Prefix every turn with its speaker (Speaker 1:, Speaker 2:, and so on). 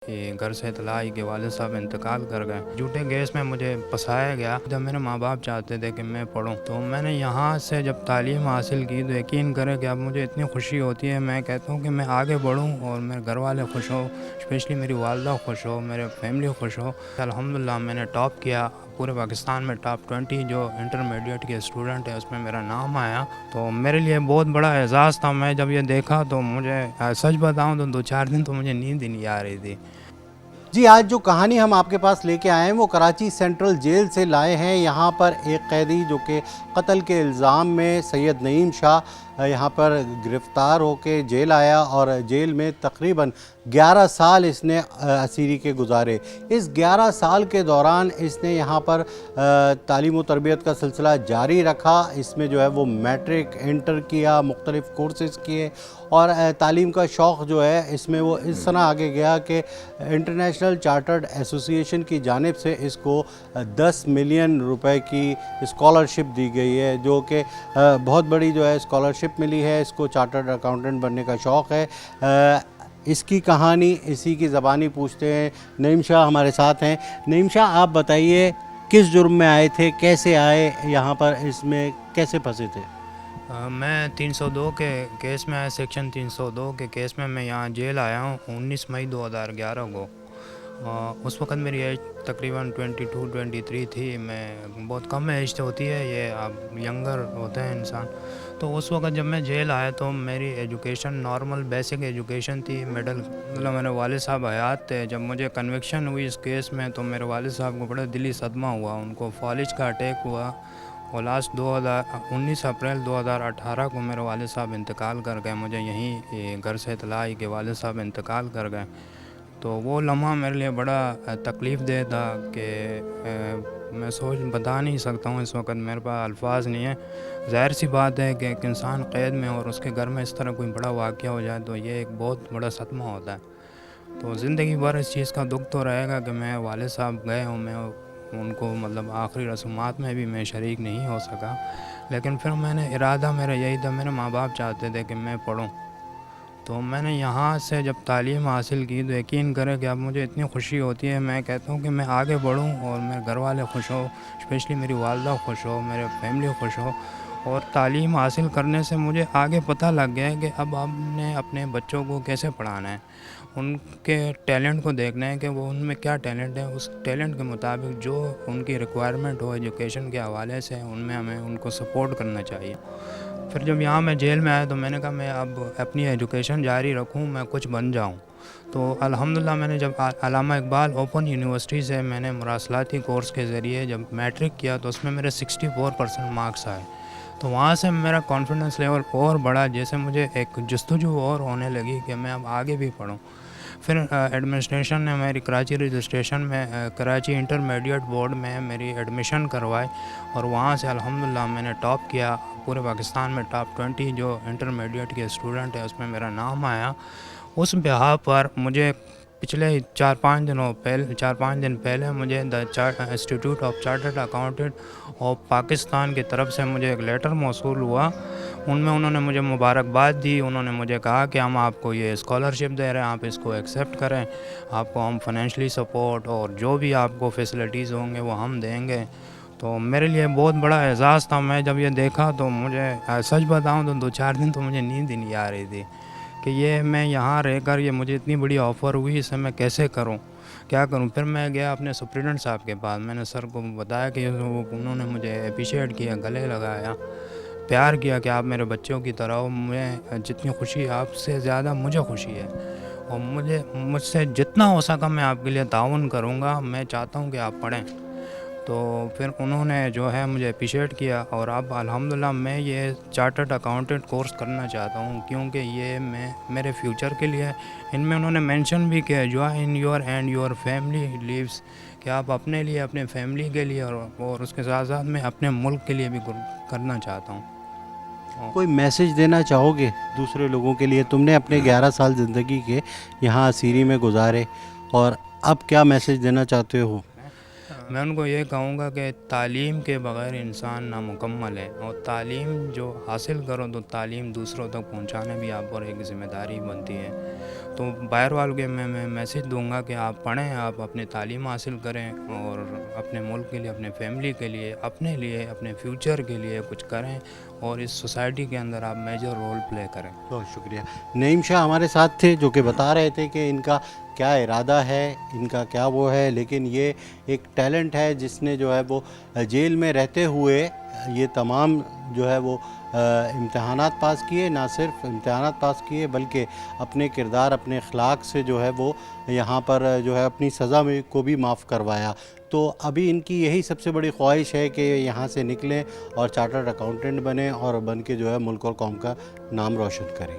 Speaker 1: کہ گھر سے اطلاع آئی کہ والد صاحب انتقال کر گئے۔ جھوٹے کیس میں مجھے پھنسایا گیا۔ جب میرے ماں باپ چاہتے تھے کہ میں پڑھوں، تو میں نے یہاں سے جب تعلیم حاصل کی تو یقین کریں کہ اب مجھے اتنی خوشی ہوتی ہے، میں کہتا ہوں کہ میں آگے بڑھوں اور میرے گھر والے خوش ہو، اسپیشلی میری والدہ خوش ہو، میرے فیملی خوش ہو۔ الحمدللہ میں نے ٹاپ کیا، پورے پاکستان میں ٹاپ 20 جو انٹرمیڈیٹ کے اسٹوڈنٹ ہیں اس میں میرا نام آیا، تو میرے لیے بہت بڑا اعزاز تھا۔ میں جب یہ دیکھا تو مجھے سچ بتاؤں تو 2-4 دن تو مجھے نیند ہی نہیں آ رہی تھی۔
Speaker 2: جی، آج جو کہانی ہم آپ کے پاس لے کے آئے ہیں وہ کراچی سینٹرل جیل سے لائے ہیں۔ یہاں پر ایک قیدی جو کہ قتل کے الزام میں سید نعیم شاہ یہاں پر گرفتار ہو کے جیل آیا اور جیل میں تقریباً 11 سال اس نے اسیری کے گزارے۔ اس 11 سال کے دوران اس نے یہاں پر تعلیم و تربیت کا سلسلہ جاری رکھا۔ اس میں جو ہے وہ میٹرک انٹر کیا، مختلف کورسز کیے اور تعلیم کا شوق جو ہے اس میں وہ اس طرح آگے گیا کہ انٹرنیشنل چارٹرڈ ایسوسی ایشن کی جانب سے اس کو 10 ملین روپے کی اسکالرشپ دی گئی ہے، جو کہ بہت بڑی جو ہے اسکالرشپ ملی ہے۔ اس کو چارٹرڈ اکاؤنٹنٹ بننے کا شوق ہے۔ اس کی کہانی اسی کی زبانی پوچھتے ہیں۔ نعیم شاہ ہمارے ساتھ ہیں۔ نعیم شاہ، آپ بتائیے کس جرم میں آئے تھے، کیسے آئے یہاں پر، اس میں کیسے پھنسے تھے؟
Speaker 1: میں 302 کے کیس میں آیا، سیکشن 302 کے کیس میں یہاں جیل آیا ہوں 19 مئی 2011 کو۔ اس وقت میری ایج تقریباً 22-23 تھی۔ میں بہت کم ایج سے ہوتی ہے یہ، اب ینگر ہوتے ہیں انسان۔ تو اس وقت جب میں جیل آیا تو میری ایجوکیشن نارمل بیسک ایجوکیشن تھی، مطلب میرے والد صاحب حیات تھے۔ جب مجھے کنوکشن ہوئی اس کیس میں تو میرے والد صاحب کو بڑا دلی صدمہ ہوا، ان کو فالج کا اٹیک ہوا اور لاسٹ 19 اپریل 2018 کو میرے والد صاحب انتقال کر گئے۔ مجھے یہیں گھر سے اطلاع آئی کہ والد صاحب انتقال کر گئے، تو وہ لمحہ میرے لیے بڑا تکلیف دہ تھا کہ میں بتا نہیں سکتا ہوں، اس وقت میرے پاس الفاظ نہیں ہیں۔ ظاہر سی بات ہے کہ ایک انسان قید میں اور اس کے گھر میں اس طرح کوئی بڑا واقعہ ہو جائے تو یہ ایک بہت بڑا صدمہ ہوتا ہے۔ تو زندگی بھر اس چیز کا دکھ تو رہے گا کہ میں والد صاحب گئے ہوں، میں ان کو مطلب آخری رسومات میں بھی میں شریک نہیں ہو سکا، لیکن پھر میں نے ارادہ میرا یہی تھا، میرے ماں باپ چاہتے تھے کہ میں پڑھوں، تو میں نے یہاں سے جب تعلیم حاصل کی تو یقین کریں کہ اب مجھے اتنی خوشی ہوتی ہے، میں کہتا ہوں کہ میں آگے بڑھوں اور میرے گھر والے خوش ہو، اسپیشلی میری والدہ خوش ہو، میرے فیملی خوش ہو۔ اور تعلیم حاصل کرنے سے مجھے آگے پتہ لگ گیا ہے کہ اب ہم نے اپنے بچوں کو کیسے پڑھانا ہے، ان کے ٹیلنٹ کو دیکھنا ہے کہ وہ ان میں کیا ٹیلنٹ ہے، اس ٹیلنٹ کے مطابق جو ان کی ریکوائرمنٹ ہو ایجوکیشن کے حوالے سے ان میں ہمیں ان کو سپورٹ کرنا چاہیے۔ پھر جب یہاں میں جیل میں آیا تو میں نے کہا میں اب اپنی ایجوکیشن جاری رکھوں، میں کچھ بن جاؤں۔ تو الحمدللہ میں نے جب علامہ اقبال اوپن یونیورسٹی سے میں نے مراسلاتی کورس کے ذریعے جب میٹرک کیا تو اس میں میرے 64% مارکس آئے، تو وہاں سے میرا کانفیڈنس لیول اور بڑھا، جیسے مجھے ایک جستجو اور ہونے لگی کہ میں اب آگے بھی پڑھوں۔ پھر ایڈمنسٹریشن نے میری کراچی رجسٹریشن میں کراچی انٹرمیڈیٹ بورڈ میں میری ایڈمیشن کروائی اور وہاں سے الحمدللہ میں نے ٹاپ کیا، پورے پاکستان میں ٹاپ 20 جو انٹرمیڈیٹ کے اسٹوڈنٹ ہیں اس میں میرا نام آیا۔ اس بہا پر مجھے پچھلے 4-5 دن پہلے مجھے انسٹیٹیوٹ آف چارٹرڈ اکاؤنٹنٹ اور پاکستان کی طرف سے مجھے ایک لیٹر موصول ہوا، ان میں انہوں نے مجھے مبارکباد دی۔ انہوں نے مجھے کہا کہ ہم آپ کو یہ اسکالرشپ دے رہے ہیں، آپ اس کو ایکسیپٹ کریں، آپ کو ہم فائنینشلی سپورٹ اور جو بھی آپ کو فیسلٹیز ہوں گے وہ ہم دیں گے۔ تو میرے لیے بہت بڑا اعزاز تھا۔ میں جب یہ دیکھا تو مجھے سچ بتاؤں تو 2-4 دن تو مجھے نیند ہی نہیں آ رہی تھی کہ یہ میں یہاں رہ کر یہ مجھے اتنی بڑی آفر ہوئی، اسے میں کیسے کروں، کیا کروں۔ پھر میں گیا اپنے سپرنٹنڈنٹ صاحب کے پاس، میں نے سر کو بتایا کہ انہوں نے مجھے اپریشیٹ کیا، گلے لگایا، پیار کیا کہ آپ میرے بچوں کی طرح ہو، میں جتنی خوشی آپ سے زیادہ مجھے خوشی ہے اور مجھ سے جتنا ہو سکا میں آپ کے لیے تعاون کروں گا، میں چاہتا ہوں کہ آپ پڑھیں۔ تو پھر انہوں نے جو ہے مجھے اپریشیٹ کیا اور اب الحمدللہ میں یہ چارٹرڈ اکاؤنٹنٹ کورس کرنا چاہتا ہوں، کیونکہ یہ میرے فیوچر کے لیے، ان میں انہوں نے مینشن بھی کیا join your and your family lives, کہ آپ اپنے لیے، اپنے فیملی کے لیے اور اس کے ساتھ ساتھ میں اپنے ملک کے لیے بھی کرنا چاہتا ہوں۔
Speaker 2: کوئی میسج دینا چاہو گے دوسرے لوگوں کے لیے؟ تم نے اپنے 11 سال زندگی کے یہاں اسیری میں گزارے اور اب کیا میسج دینا چاہتے ہو؟
Speaker 1: میں ان کو یہ کہوں گا کہ تعلیم کے بغیر انسان نامکمل ہے، اور تعلیم جو حاصل کرو تو تعلیم دوسروں تک پہنچانے بھی آپ پر ایک ذمہ داری بنتی ہے۔ تو باہر والوں کے میں میسج دوں گا کہ آپ پڑھیں، آپ اپنی تعلیم حاصل کریں، اور اپنے ملک کے لیے، اپنے فیملی کے لیے، اپنے فیوچر کے لیے کچھ کریں، اور اس سوسائٹی کے اندر آپ میجر رول پلے کریں۔
Speaker 2: بہت شکریہ۔ نعیم شاہ ہمارے ساتھ تھے، جو کہ بتا رہے تھے کہ ان کا کیا ارادہ ہے، ان کا کیا وہ ہے، لیکن یہ ایک ٹیلنٹ ہے جس نے جو ہے وہ جیل میں رہتے ہوئے یہ تمام جو ہے وہ امتحانات پاس کیے، نہ صرف امتحانات پاس کیے بلکہ اپنے کردار، اپنے اخلاق سے جو ہے وہ یہاں پر جو ہے اپنی سزا میں کو بھی معاف کروایا۔ تو ابھی ان کی یہی سب سے بڑی خواہش ہے کہ یہاں سے نکلیں اور چارٹرڈ اکاؤنٹنٹ بنیں، اور بن کے جو ہے ملک اور قوم کا نام روشن کریں۔